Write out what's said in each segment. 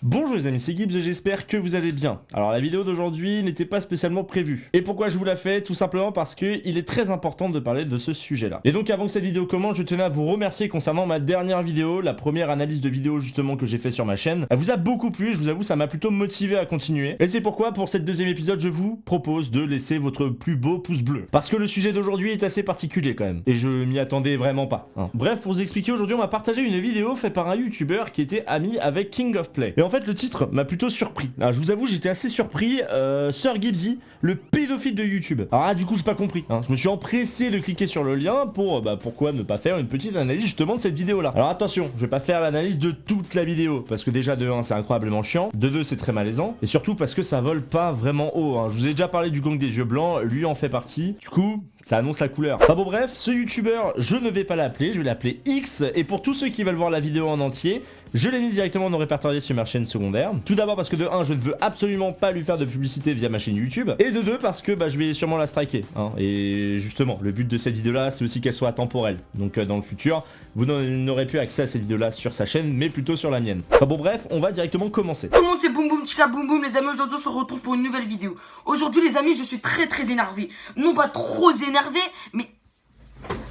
Bonjour les amis, c'est Gibbs et j'espère que vous allez bien. Alors la vidéo d'aujourd'hui n'était pas spécialement prévue. Et pourquoi je vous la fais? Tout simplement parce que il est très important de parler de ce sujet-là. Et donc avant que cette vidéo commence, je tenais à vous remercier concernant ma dernière vidéo, la première analyse de vidéo justement que j'ai fait sur ma chaîne. Elle vous a beaucoup plu, je vous avoue, ça m'a plutôt motivé à continuer. Et c'est pourquoi pour cette deuxième épisode, je vous propose de laisser votre plus beau pouce bleu. Parce que le sujet d'aujourd'hui est assez particulier quand même. Et je m'y attendais vraiment pas. Bref, pour vous expliquer, aujourd'hui on m'a partagé une vidéo faite par un youtubeur qui était ami avec King of Play. Et en fait le titre m'a plutôt surpris. Alors, je vous avoue, j'étais assez surpris. Sir Gibbsy, le pédophile de YouTube. Alors là, du coup, j'ai pas compris. Je me suis empressé de cliquer sur le lien pour, pourquoi ne pas faire une petite analyse justement de cette vidéo-là. Alors attention, je vais pas faire l'analyse de toute la vidéo, parce que déjà, de 1, c'est incroyablement chiant. De 2, c'est très malaisant. Et surtout parce que ça vole pas vraiment haut. Je vous ai déjà parlé du gang des yeux blancs, lui en fait partie. Du coup, ça annonce la couleur. Enfin bon bref, ce youtubeur, je ne vais pas l'appeler, je vais l'appeler X. Et pour tous ceux qui veulent voir la vidéo en entier, je l'ai mis directement dans répertorié sur ma chaîne secondaire. Tout d'abord parce que de 1, je ne veux absolument pas lui faire de publicité via ma chaîne YouTube. Et de 2, parce que je vais sûrement la striker. Et justement, le but de cette vidéo-là, c'est aussi qu'elle soit temporelle. Donc dans le futur, vous n'aurez plus accès à cette vidéo-là sur sa chaîne, mais plutôt sur la mienne. Enfin bon bref, on va directement commencer. Tout le monde c'est Boum Boum Chica Boum Boum les amis, aujourd'hui on se retrouve pour une nouvelle vidéo. Aujourd'hui les amis je suis très énervé. Non pas trop énervé mais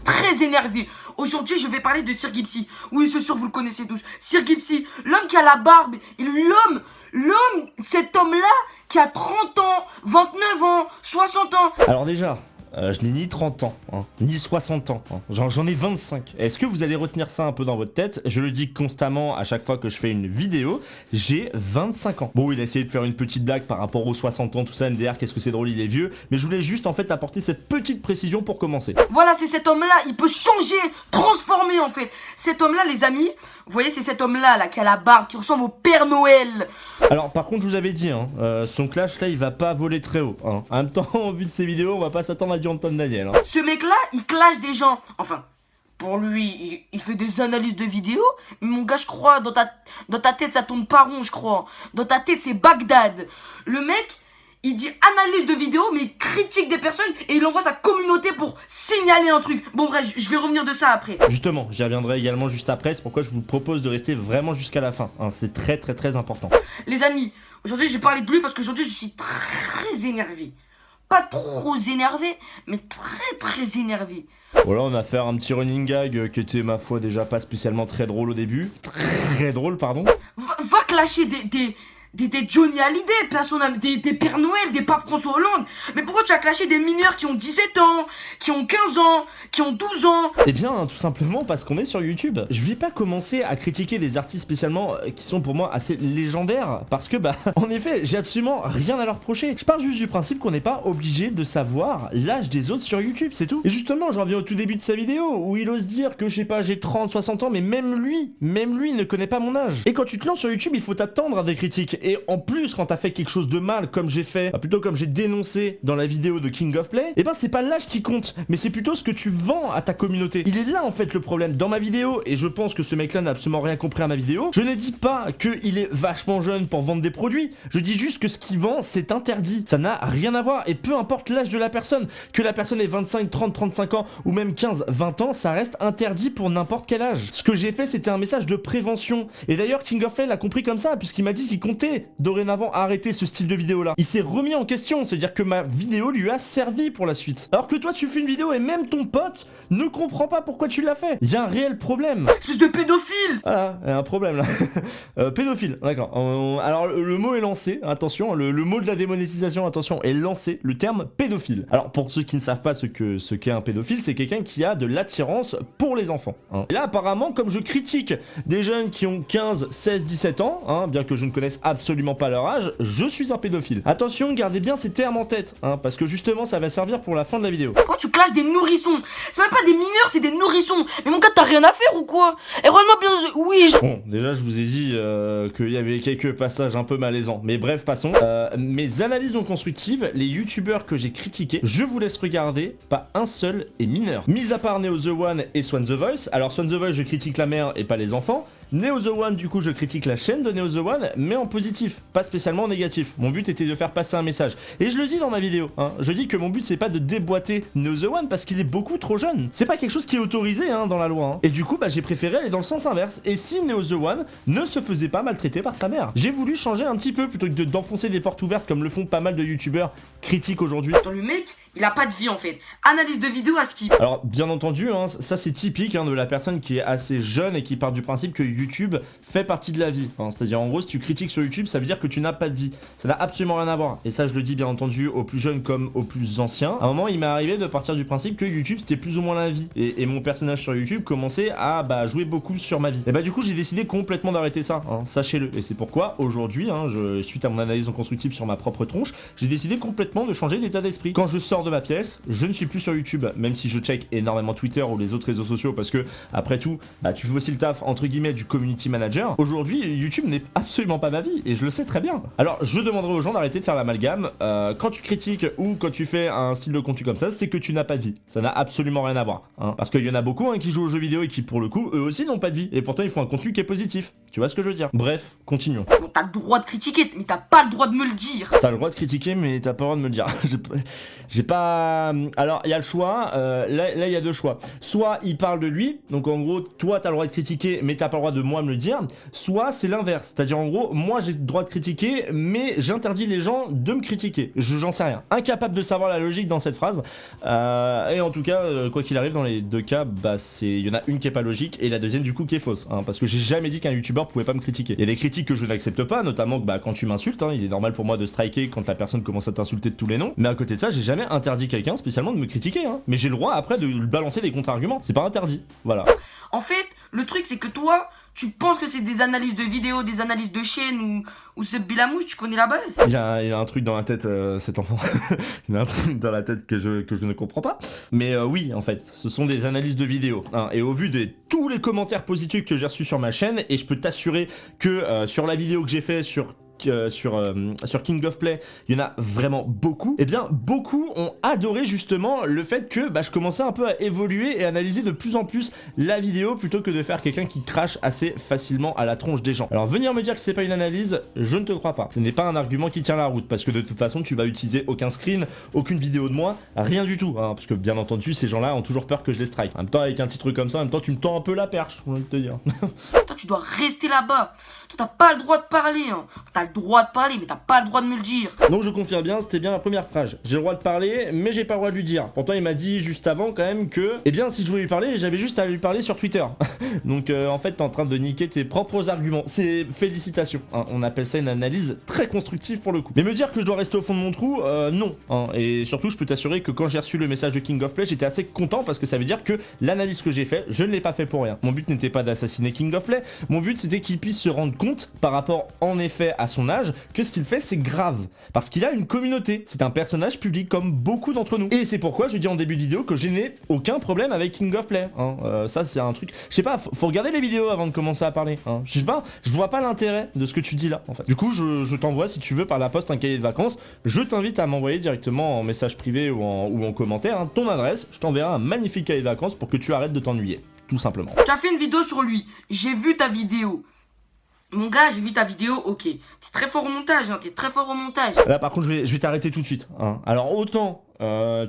très énervé. Aujourd'hui je vais parler de Sir Gibbsy. Oui c'est sûr vous le connaissez tous. Sir Gibbsy, l'homme qui a la barbe. Et l'homme, cet homme là qui a 30 ans, 29 ans, 60 ans. Alors déjà, je n'ai ni 30 ans, ni 60 ans, j'en ai 25. Est-ce que vous allez retenir ça un peu dans votre tête? Je le dis constamment à chaque fois que je fais une vidéo, j'ai 25 ans. Bon, il a essayé de faire une petite blague par rapport aux 60 ans, tout ça, MDR, qu'est-ce que c'est drôle, il est vieux. Mais je voulais juste en fait apporter cette petite précision pour commencer. Voilà, c'est cet homme-là, il peut changer, transformer en fait. Cet homme-là, les amis, vous voyez, c'est cet homme-là qui a la barbe, qui ressemble au Père Noël. Alors par contre, je vous avais dit, son clash là, il va pas voler très haut. En même temps, au vu de ces vidéos, on va pas s'attendre à du Anton Daniel. Ce mec-là, il clash des gens. Enfin, pour lui, il fait des analyses de vidéos. Mais mon gars, je crois, dans ta tête, ça tourne pas rond, je crois. Dans ta tête, c'est Bagdad. Le mec, il dit analyse de vidéos, mais il critique des personnes et il envoie sa communauté pour signaler un truc. Bon bref, je vais revenir de ça après. Justement, j'y reviendrai également juste après, c'est pourquoi je vous propose de rester vraiment jusqu'à la fin. C'est très important. Les amis, aujourd'hui, je vais parler de lui parce qu'aujourd'hui, je suis très énervé. Pas trop énervé, mais très énervé. Voilà, on a fait un petit running gag qui était, ma foi, déjà pas spécialement très drôle au début. Très drôle, pardon. Va clasher des Johnny Hallyday, personne, des Père Noël, des papes François Hollande. Mais pourquoi tu as clashé des mineurs qui ont 17 ans, qui ont 15 ans, qui ont 12 ans? Eh bien, tout simplement parce qu'on est sur YouTube. Je vais pas commencer à critiquer des artistes spécialement qui sont pour moi assez légendaires. Parce que, en effet, j'ai absolument rien à leur reprocher. Je pars juste du principe qu'on n'est pas obligé de savoir l'âge des autres sur YouTube, c'est tout. Et justement, je reviens au tout début de sa vidéo où il ose dire que, je sais pas, j'ai 30, 60 ans, mais même lui ne connaît pas mon âge. Et quand tu te lances sur YouTube, il faut t'attendre à des critiques. Et en plus, quand t'as fait quelque chose de mal, comme j'ai fait, plutôt comme j'ai dénoncé dans la vidéo de King of Play, c'est pas l'âge qui compte, mais c'est plutôt ce que tu vends à ta communauté. Il est là en fait le problème. Dans ma vidéo, et je pense que ce mec-là n'a absolument rien compris à ma vidéo, je ne dis pas qu'il est vachement jeune pour vendre des produits, je dis juste que ce qu'il vend, c'est interdit. Ça n'a rien à voir, et peu importe l'âge de la personne, que la personne ait 25, 30, 35 ans, ou même 15, 20 ans, ça reste interdit pour n'importe quel âge. Ce que j'ai fait, c'était un message de prévention. Et d'ailleurs, King of Play l'a compris comme ça, puisqu'il m'a dit qu'il comptait dorénavant arrêter ce style de vidéo là. Il s'est remis en question, c'est-à-dire que ma vidéo lui a servi pour la suite. Alors que toi tu fais une vidéo et même ton pote ne comprend pas pourquoi tu l'as fait. Il y a un réel problème. Espèce de pédophile. Voilà, il y a un problème là. Pédophile, d'accord. Alors le mot est lancé, attention, le mot de la démonétisation, attention, est lancé, le terme pédophile. Alors pour ceux qui ne savent pas ce qu'est un pédophile, c'est quelqu'un qui a de l'attirance pour les enfants. Et là apparemment, comme je critique des jeunes qui ont 15, 16, 17 ans, bien que je ne connaisse absolument pas leur âge, je suis un pédophile. Attention, gardez bien ces termes en tête, parce que justement ça va servir pour la fin de la vidéo. Quand tu clashes des nourrissons, c'est même pas des mineurs, c'est des nourrissons. Mais mon gars, t'as rien à faire ou quoi? Et regarde-moi bien, oui. Bon, déjà je vous ai dit qu'il y avait quelques passages un peu malaisants, mais bref, passons. Mes analyses non constructives, les youtubeurs que j'ai critiqués, je vous laisse regarder, pas un seul est mineur. Mis à part Neo The One et Swan The Voice, alors Swan The Voice je critique la mère et pas les enfants, Neo The One, du coup, je critique la chaîne de Neo The One, mais en positif, pas spécialement en négatif. Mon but était de faire passer un message. Et je le dis dans ma vidéo, hein, je dis que mon but c'est pas de déboîter Neo The One parce qu'il est beaucoup trop jeune. C'est pas quelque chose qui est autorisé hein, dans la loi. Hein. Et du coup, bah, j'ai préféré aller dans le sens inverse. Et si Neo The One ne se faisait pas maltraiter par sa mère, j'ai voulu changer un petit peu plutôt que d'enfoncer des portes ouvertes comme le font pas mal de youtubeurs critiques aujourd'hui. Le mec, il a pas de vie en fait. Analyse de vidéo à skip. Alors, bien entendu, hein, ça c'est typique hein, de la personne qui est assez jeune et qui part du principe que YouTube fait partie de la vie. Hein. C'est-à-dire, en gros, si tu critiques sur YouTube, ça veut dire que tu n'as pas de vie. Ça n'a absolument rien à voir. Et ça, je le dis bien entendu aux plus jeunes comme aux plus anciens. À un moment, il m'est arrivé de partir du principe que YouTube c'était plus ou moins la vie. Et mon personnage sur YouTube commençait à jouer beaucoup sur ma vie. Et bah, du coup, j'ai décidé complètement d'arrêter ça. Hein, sachez-le. Et c'est pourquoi aujourd'hui, hein, suite à mon analyse en constructive sur ma propre tronche, j'ai décidé complètement de changer d'état d'esprit. Quand je sors de ma pièce, je ne suis plus sur YouTube, même si je check énormément Twitter ou les autres réseaux sociaux parce que, après tout, bah, tu fais aussi le taf entre guillemets du community manager. Aujourd'hui, YouTube n'est absolument pas ma vie et je le sais très bien. Alors, je demanderai aux gens d'arrêter de faire l'amalgame. Quand tu critiques ou quand tu fais un style de contenu comme ça, c'est que tu n'as pas de vie. Ça n'a absolument rien à voir. Hein, parce qu'il y en a beaucoup hein, qui jouent aux jeux vidéo et qui, pour le coup, eux aussi n'ont pas de vie. Et pourtant, ils font un contenu qui est positif. Tu vois ce que je veux dire? Bref, continuons. Bon, t'as le droit de critiquer, mais t'as pas le droit de me le dire. T'as le droit de critiquer, mais t'as pas le droit de me le dire. J'ai pas... Alors, il y a le choix. Là, il y a deux choix. Soit il parle de lui, donc en gros, toi, t'as le droit de critiquer, mais t'as pas le droit de moi me le dire. Soit c'est l'inverse. C'est-à-dire, en gros, moi, j'ai le droit de critiquer, mais j'interdis les gens de me critiquer. J'en sais rien. Incapable de savoir la logique dans cette phrase. Et en tout cas, quoi qu'il arrive, dans les deux cas, bah, il y en a une qui est pas logique et la deuxième, du coup, qui est fausse. Hein, parce que j'ai jamais dit qu'un youtubeur pouvait pas me critiquer. Il y a des critiques que je n'accepte pas, notamment que, bah, quand tu m'insultes, hein, il est normal pour moi de striker quand la personne commence à t'insulter de tous les noms. Mais à côté de ça, j'ai jamais interdit quelqu'un spécialement de me critiquer. Hein. Mais j'ai le droit après de balancer des contre-arguments. C'est pas interdit. Voilà. En fait, le truc c'est que toi, tu penses que c'est des analyses de vidéos, des analyses de chaînes ou ce bilamouche, tu connais la base? Il a un truc dans la tête, cet enfant. Il a un truc dans la tête que je ne comprends pas. Mais oui, en fait, ce sont des analyses de vidéos. Hein, et au vu de tous les commentaires positifs que j'ai reçus sur ma chaîne, et je peux t'assurer que sur la vidéo que j'ai fait sur King of Play, il y en a vraiment beaucoup. Et bien, beaucoup ont adoré justement le fait que je commençais un peu à évoluer et analyser de plus en plus la vidéo plutôt que de faire quelqu'un qui crache assez facilement à la tronche des gens. Alors venir me dire que c'est pas une analyse, je ne te crois pas. Ce n'est pas un argument qui tient la route parce que de toute façon, tu vas utiliser aucun screen, aucune vidéo de moi, rien du tout. Hein, parce que bien entendu, ces gens-là ont toujours peur que je les strike. En même temps, avec un titre comme ça, en même temps, tu me tends un peu la perche, je te dire. Toi, tu dois rester là-bas. Toi, t'as pas le droit de parler. Hein. T'as le droit de parler, mais t'as pas le droit de me le dire. Donc je confirme bien, c'était bien la première phrase. J'ai le droit de parler, mais j'ai pas le droit de lui dire. Pourtant, il m'a dit juste avant quand même que, eh bien, si je voulais lui parler, j'avais juste à lui parler sur Twitter. Donc en fait, t'es en train de niquer tes propres arguments. C'est félicitations. Hein. On appelle ça une analyse très constructive pour le coup. Mais me dire que je dois rester au fond de mon trou, non. Hein. Et surtout, je peux t'assurer que quand j'ai reçu le message de King of Play, j'étais assez content parce que ça veut dire que l'analyse que j'ai fait, je ne l'ai pas fait pour rien. Mon but n'était pas d'assassiner King of Play. Mon but, c'était qu'il puisse se rendre compte par rapport en effet à son âge que ce qu'il fait c'est grave parce qu'il a une communauté, c'est un personnage public comme beaucoup d'entre nous et c'est pourquoi je dis en début de vidéo que je n'ai aucun problème avec King of Play hein. Ça c'est un truc, je sais pas, faut regarder les vidéos avant de commencer à parler hein. Je sais pas, je vois pas l'intérêt de ce que tu dis là en fait. Du coup je t'envoie si tu veux par la poste un cahier de vacances, je t'invite à m'envoyer directement en message privé ou en commentaire hein, ton adresse, je t'enverrai un magnifique cahier de vacances pour que tu arrêtes de t'ennuyer, tout simplement. Tu as fait une vidéo sur lui, j'ai vu ta vidéo. Mon gars, j'ai vu ta vidéo, ok. T'es très fort au montage, hein, t'es très fort au montage. Là par contre je vais t'arrêter tout de suite hein. Alors autant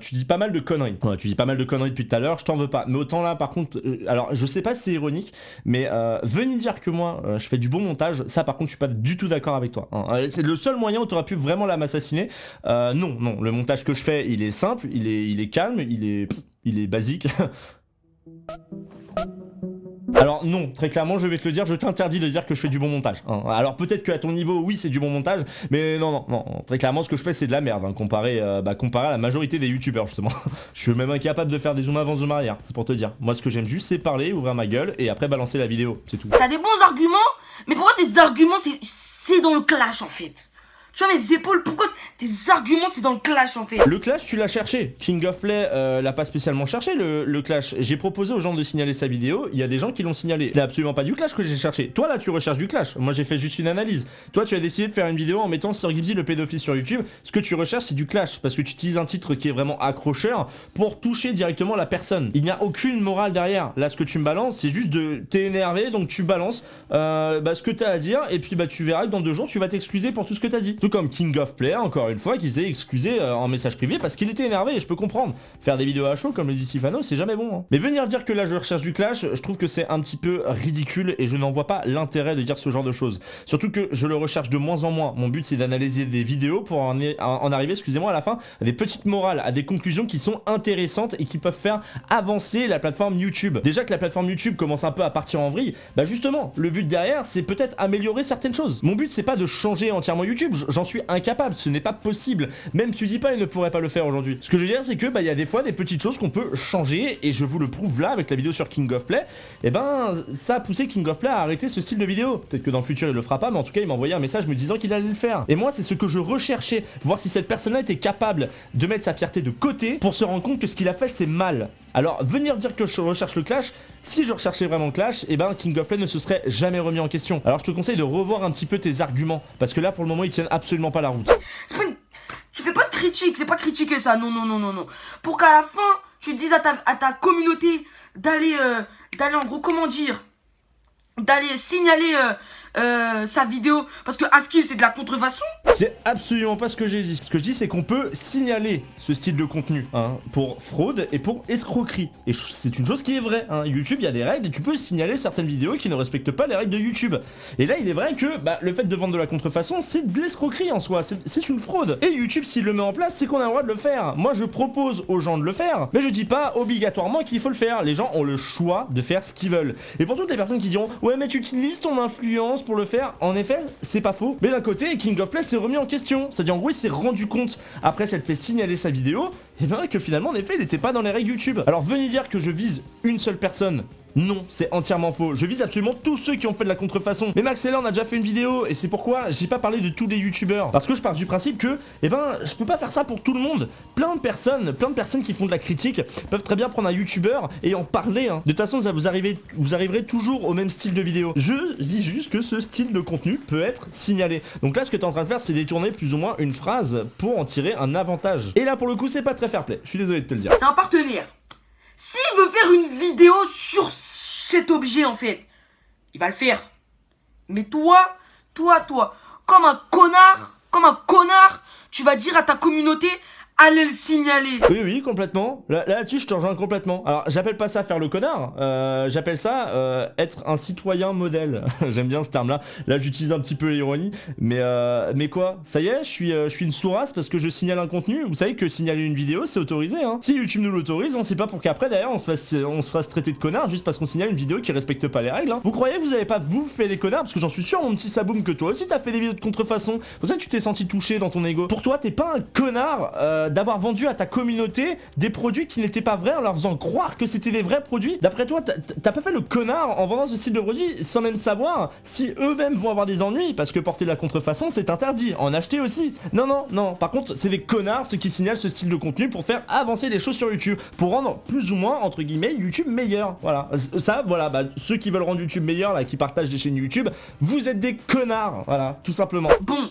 tu dis pas mal de conneries. Ouais, tu dis pas mal de conneries depuis tout à l'heure, je t'en veux pas. Mais autant là par contre, alors je sais pas si c'est ironique, mais venir dire que moi je fais du bon montage, ça par contre je suis pas du tout d'accord avec toi. Hein. C'est le seul moyen où tu aurais pu vraiment là m'assassiner. Non, le montage que je fais, il est simple, il est calme, il est basique. Alors non, très clairement je vais te le dire, je t'interdis de dire que je fais du bon montage hein. Alors peut-être qu'à ton niveau oui c'est du bon montage, mais non, très clairement ce que je fais c'est de la merde hein, comparé à la majorité des youtubeurs justement. Je suis même incapable de faire des zooms avant, zoom arrière, c'est pour te dire. Moi ce que j'aime juste c'est parler, ouvrir ma gueule et après balancer la vidéo, c'est tout. T'as des bons arguments, mais pour moi tes arguments c'est dans le clash en fait. Tu vois mes épaules, pourquoi tes arguments c'est dans le clash en fait? Le clash, tu l'as cherché. King of Play l'a pas spécialement cherché, le clash. J'ai proposé aux gens de signaler sa vidéo, il y a des gens qui l'ont signalé. C'est absolument pas du clash que j'ai cherché. Toi là, tu recherches du clash. Moi, j'ai fait juste une analyse. Toi, tu as décidé de faire une vidéo en mettant Sir Gibbsy le pédophile sur YouTube. Ce que tu recherches, c'est du clash. Parce que tu utilises un titre qui est vraiment accrocheur pour toucher directement la personne. Il n'y a aucune morale derrière. Là, ce que tu me balances, c'est juste de... T'es énervé, donc tu balances ce que t'as à dire. Et puis, tu verras que dans 2 jours, tu vas t'excuser pour tout ce que t'as dit. Tout comme King of Play, encore une fois, qui s'est excusé en message privé parce qu'il était énervé et je peux comprendre. Faire des vidéos à chaud comme le dit Sifano, c'est jamais bon. Hein. Mais venir dire que là je recherche du clash, je trouve que c'est un petit peu ridicule et je n'en vois pas l'intérêt de dire ce genre de choses. Surtout que je le recherche de moins en moins. Mon but c'est d'analyser des vidéos pour en arriver, excusez-moi, à la fin, à des petites morales, à des conclusions qui sont intéressantes et qui peuvent faire avancer la plateforme YouTube. Déjà que la plateforme YouTube commence un peu à partir en vrille, bah justement, le but derrière c'est peut-être améliorer certaines choses. Mon but c'est pas de changer entièrement YouTube, j'en suis incapable, ce n'est pas possible. Même PewDiePie ne pourrait pas le faire aujourd'hui. Ce que je veux dire, c'est que y a des fois des petites choses qu'on peut changer, et je vous le prouve là avec la vidéo sur King of Play. Et ça a poussé King of Play à arrêter ce style de vidéo. Peut-être que dans le futur il le fera pas, mais en tout cas il m'a envoyé un message me disant qu'il allait le faire. Et moi c'est ce que je recherchais, voir si cette personne-là était capable de mettre sa fierté de côté pour se rendre compte que ce qu'il a fait c'est mal. Alors venir dire que je recherche le clash, si je recherchais vraiment le clash, King of Play ne se serait jamais remis en question. Alors je te conseille de revoir un petit peu tes arguments, parce que là pour le moment ils tiennent absolument pas la route. Tu fais pas de critique, c'est pas critiquer ça, non. Pour qu'à la fin, tu dises à ta communauté d'aller en gros, comment dire, d'aller signaler sa vidéo, parce que Askip c'est de la contrefaçon. C'est absolument pas ce que j'ai dit. Ce que je dis c'est qu'on peut signaler ce style de contenu pour fraude et pour escroquerie. Et c'est une chose qui est vraie. YouTube, il y a des règles et tu peux signaler certaines vidéos qui ne respectent pas les règles de YouTube. Et là, il est vrai que le fait de vendre de la contrefaçon, c'est de l'escroquerie en soi. C'est une fraude. Et YouTube, s'il le met en place, c'est qu'on a le droit de le faire. Moi, je propose aux gens de le faire, mais je dis pas obligatoirement qu'il faut le faire. Les gens ont le choix de faire ce qu'ils veulent. Et pour toutes les personnes qui diront ouais, mais tu utilises ton influence pour le faire, en effet, c'est pas faux. Mais d'un côté, King of Play s'est remis en question. C'est-à-dire, en gros, il s'est rendu compte, après s'être fait signaler sa vidéo, que finalement, en effet, il n'était pas dans les règles YouTube. Alors, venez dire que je vise une seule personne. Non, c'est entièrement faux. Je vise absolument tous ceux qui ont fait de la contrefaçon. Mais Max Heller, on a déjà fait une vidéo, et c'est pourquoi j'ai pas parlé de tous les youtubeurs. Parce que je pars du principe que, je peux pas faire ça pour tout le monde. Plein de personnes qui font de la critique peuvent très bien prendre un youtubeur et en parler. De toute façon, vous arriverez toujours au même style de vidéo. Je dis juste que ce style de contenu peut être signalé. Donc là, ce que t'es en train de faire, c'est détourner plus ou moins une phrase pour en tirer un avantage. Et là, pour le coup, c'est pas très fair play. Je suis désolé de te le dire. C'est un partenaire. S'il veut faire une vidéo sur cet objet en fait, il va le faire. Mais toi, comme un connard, tu vas dire à ta communauté, allez le signaler. Oui, complètement. Là-dessus, je te rejoins complètement. Alors, j'appelle pas ça faire le connard. J'appelle ça être un citoyen modèle. J'aime bien ce terme-là. Là, j'utilise un petit peu l'ironie. Mais quoi? Ça y est, je suis une sourasse parce que je signale un contenu. Vous savez que signaler une vidéo, c'est autorisé. Si YouTube nous l'autorise, c'est pas pour qu'après, derrière, on se fasse traiter de connard juste parce qu'on signale une vidéo qui respecte pas les règles. Vous croyez que vous avez pas vous fait les connards? Parce que j'en suis sûr, mon petit Saboum, que toi aussi, t'as fait des vidéos de contrefaçon. C'est pour ça que tu t'es senti touché dans ton ego. Pour toi, t'es pas un connard d'avoir vendu à ta communauté des produits qui n'étaient pas vrais en leur faisant croire que c'était des vrais produits. D'après toi, t'as pas fait le connard en vendant ce style de produit sans même savoir si eux-mêmes vont avoir des ennuis, parce que porter de la contrefaçon c'est interdit, en acheter aussi. Non. Par contre, c'est des connards ceux qui signalent ce style de contenu pour faire avancer les choses sur YouTube, pour rendre plus ou moins, entre guillemets, YouTube meilleur. Voilà. Ceux qui veulent rendre YouTube meilleur, là, qui partagent des chaînes YouTube, vous êtes des connards. Voilà, tout simplement. Bon,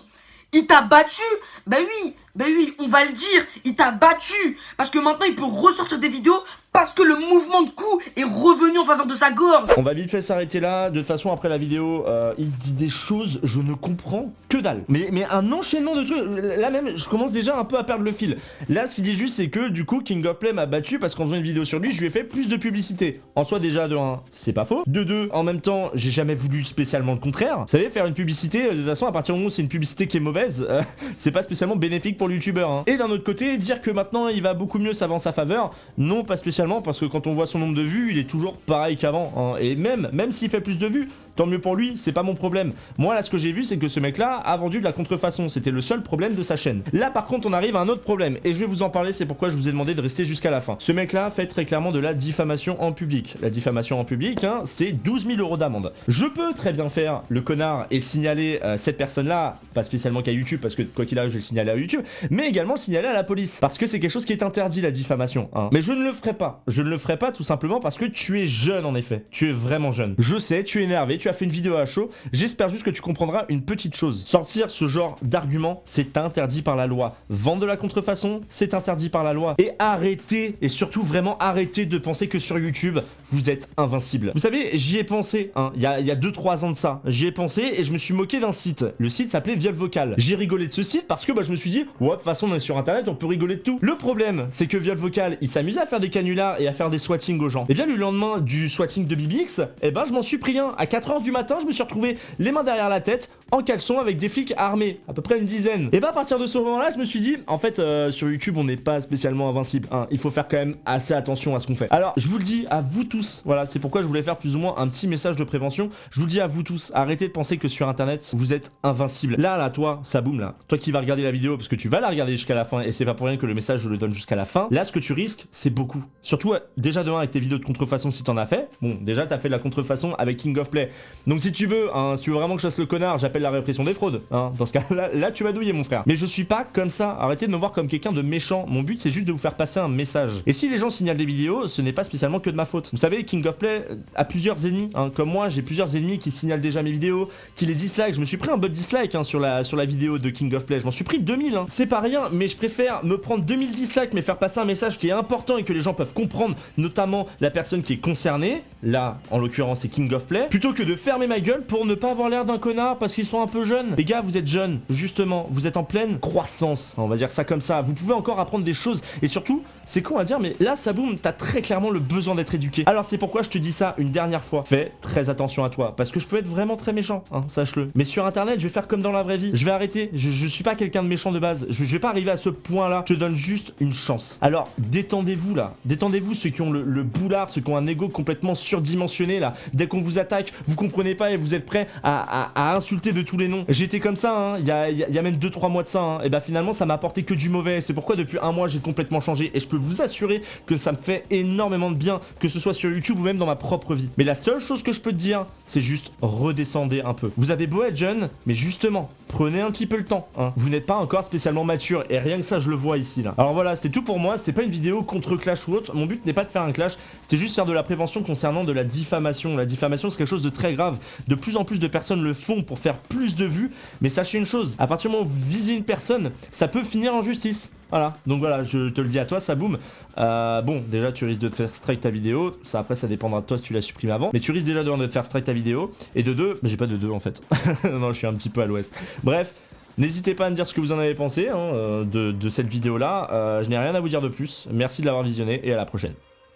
il t'a battu? Bah oui, on va le dire, il t'a battu. Parce que maintenant, il peut ressortir des vidéos parce que le mouvement de cou est revenu en faveur de sa gorge. On va vite fait s'arrêter là. De toute façon, après la vidéo, il dit des choses, je ne comprends que dalle. Mais un enchaînement de trucs. Là même, je commence déjà un peu à perdre le fil. Là, ce qu'il dit juste, c'est que du coup, King of Play m'a battu parce qu'en faisant une vidéo sur lui, je lui ai fait plus de publicité. En soi, déjà, de 1, c'est pas faux. De 2, en même temps, j'ai jamais voulu spécialement le contraire. Vous savez, faire une publicité, de toute façon, à partir du moment où c'est une publicité qui est mauvaise, c'est pas spécialement bénéfique pour le youtubeur. Et d'un autre côté, dire que maintenant, il va beaucoup mieux, ça va en sa faveur, non, pas spécialement, parce que quand on voit son nombre de vues, il est toujours pareil qu'avant. Et même s'il fait plus de vues, tant mieux pour lui, c'est pas mon problème. Moi là ce que j'ai vu c'est que ce mec là a vendu de la contrefaçon, c'était le seul problème de sa chaîne. Là par contre on arrive à un autre problème et je vais vous en parler, c'est pourquoi je vous ai demandé de rester jusqu'à la fin. Ce mec là fait très clairement de la diffamation en public. La diffamation en public, hein, c'est 12 000 € d'amende. Je peux très bien faire le connard et signaler cette personne là, pas spécialement qu'à YouTube parce que quoi qu'il arrive je vais le signaler à YouTube, mais également le signaler à la police parce que c'est quelque chose qui est interdit, la diffamation, hein. Mais je ne le ferai pas. Je ne le ferai pas tout simplement parce que tu es jeune en effet. Tu es vraiment jeune. Je sais, tu es énervé, tu as fait une vidéo à chaud. J'espère juste que tu comprendras une petite chose. Sortir ce genre d'argument, c'est interdit par la loi. Vendre de la contrefaçon, c'est interdit par la loi. Et arrêtez, et surtout vraiment arrêtez de penser que sur YouTube, vous êtes invincible. Vous savez, j'y ai pensé, hein, il y a 2-3 ans de ça. J'y ai pensé et je me suis moqué d'un site. Le site s'appelait Viol Vocal. J'ai rigolé de ce site parce que je me suis dit, ouais, de toute façon, on est sur internet, on peut rigoler de tout. Le problème, c'est que Viol Vocal, il s'amusait à faire des canulars et à faire des swatting aux gens. Et bien, le lendemain du swatting de BBX, je m'en suis pris un. À 4h du matin, je me suis retrouvé les mains derrière la tête, en caleçon, avec des flics armés, à peu près une dizaine. Et à partir de ce moment-là, je me suis dit, en fait, sur YouTube, on n'est pas spécialement invincible, hein. Il faut faire quand même assez attention à ce qu'on fait. Alors, je vous le dis à vous tous, voilà, c'est pourquoi je voulais faire plus ou moins un petit message de prévention. Je vous le dis à vous tous, arrêtez de penser que sur internet, vous êtes invincible. Là, toi, Saboum, là, toi qui vas regarder la vidéo, parce que tu vas la regarder jusqu'à la fin, et c'est pas pour rien que le message, je le donne jusqu'à la fin. Là, ce que tu risques, c'est beaucoup. Surtout, déjà de 1 avec tes vidéos de contrefaçon, si t'en as fait. Bon, déjà, t'as fait de la contrefaçon avec King of Play. Donc, si tu veux, hein, si tu veux vraiment que je fasse le connard, j'appelle la répression des fraudes. Hein. Dans ce cas-là, là, tu vas douiller, mon frère. Mais je suis pas comme ça. Arrêtez de me voir comme quelqu'un de méchant. Mon but, c'est juste de vous faire passer un message. Et si les gens signalent des vidéos, ce n'est pas spécialement que de ma faute. Vous savez, King of Play a plusieurs ennemis. Hein. Comme moi, j'ai plusieurs ennemis qui signalent déjà mes vidéos, qui les dislike. Je me suis pris un bug dislike, hein, sur la vidéo de King of Play. Je m'en suis pris 2000. Hein. C'est pas rien, mais je préfère me prendre 2000 dislikes, mais faire passer un message qui est important et que les gens peuvent comprendre, notamment la personne qui est concernée. Là, en l'occurrence, c'est King of Play. Plutôt que de fermer ma gueule pour ne pas avoir l'air d'un connard parce qu'ils sont un peu jeunes. Les gars, vous êtes jeunes, justement. Vous êtes en pleine croissance. On va dire ça comme ça. Vous pouvez encore apprendre des choses. Et surtout, c'est con à dire, mais là, Saboum, t'as très clairement le besoin d'être éduqué. Alors, c'est pourquoi je te dis ça une dernière fois. Fais très attention à toi. Parce que je peux être vraiment très méchant, hein, sache-le. Mais sur internet, je vais faire comme dans la vraie vie. Je vais arrêter. Je suis pas quelqu'un de méchant de base. Je vais pas arriver à ce point-là. Je te donne juste une chance. Alors, détendez-vous là. Détendez-vous ceux qui ont le boulard, ceux qui ont un ego complètement surdimensionné là. Dès qu'on vous attaque, vous comprenez pas et vous êtes prêts à insulter de tous les noms. J'étais comme ça, hein. Il y a même 2-3 mois de ça, hein. Et bah finalement, ça m'a apporté que du mauvais. C'est pourquoi depuis un mois, j'ai complètement changé. Et je peux vous assurer que ça me fait énormément de bien, que ce soit sur YouTube ou même dans ma propre vie. Mais la seule chose que je peux te dire, c'est juste redescendez un peu. Vous avez beau être jeune, mais justement, prenez un petit peu le temps, hein. Vous n'êtes pas encore spécialement mature et rien que ça je le vois ici là. Alors voilà, c'était tout pour moi, c'était pas une vidéo contre Clash ou autre. Mon but n'est pas de faire un clash, c'était juste faire de la prévention concernant de la diffamation. La diffamation c'est quelque chose de très grave. De plus en plus de personnes le font pour faire plus de vues, mais sachez une chose, à partir du moment où vous visez une personne, ça peut finir en justice. Voilà, donc voilà, je te le dis à toi, Saboum. Bon, déjà tu risques de te faire strike ta vidéo. Ça après ça dépendra de toi si tu l'as supprimé avant. Mais tu risques déjà de te faire strike ta vidéo. Et de 2, j'ai pas de 2 en fait. Non, je suis un petit peu à l'ouest. Bref, n'hésitez pas à me dire ce que vous en avez pensé, hein, de cette vidéo là. Je n'ai rien à vous dire de plus. Merci de l'avoir visionné et à la prochaine.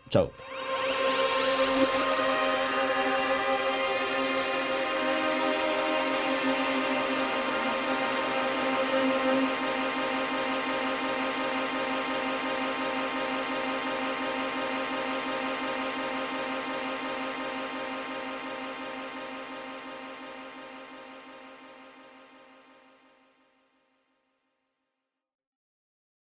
Ciao.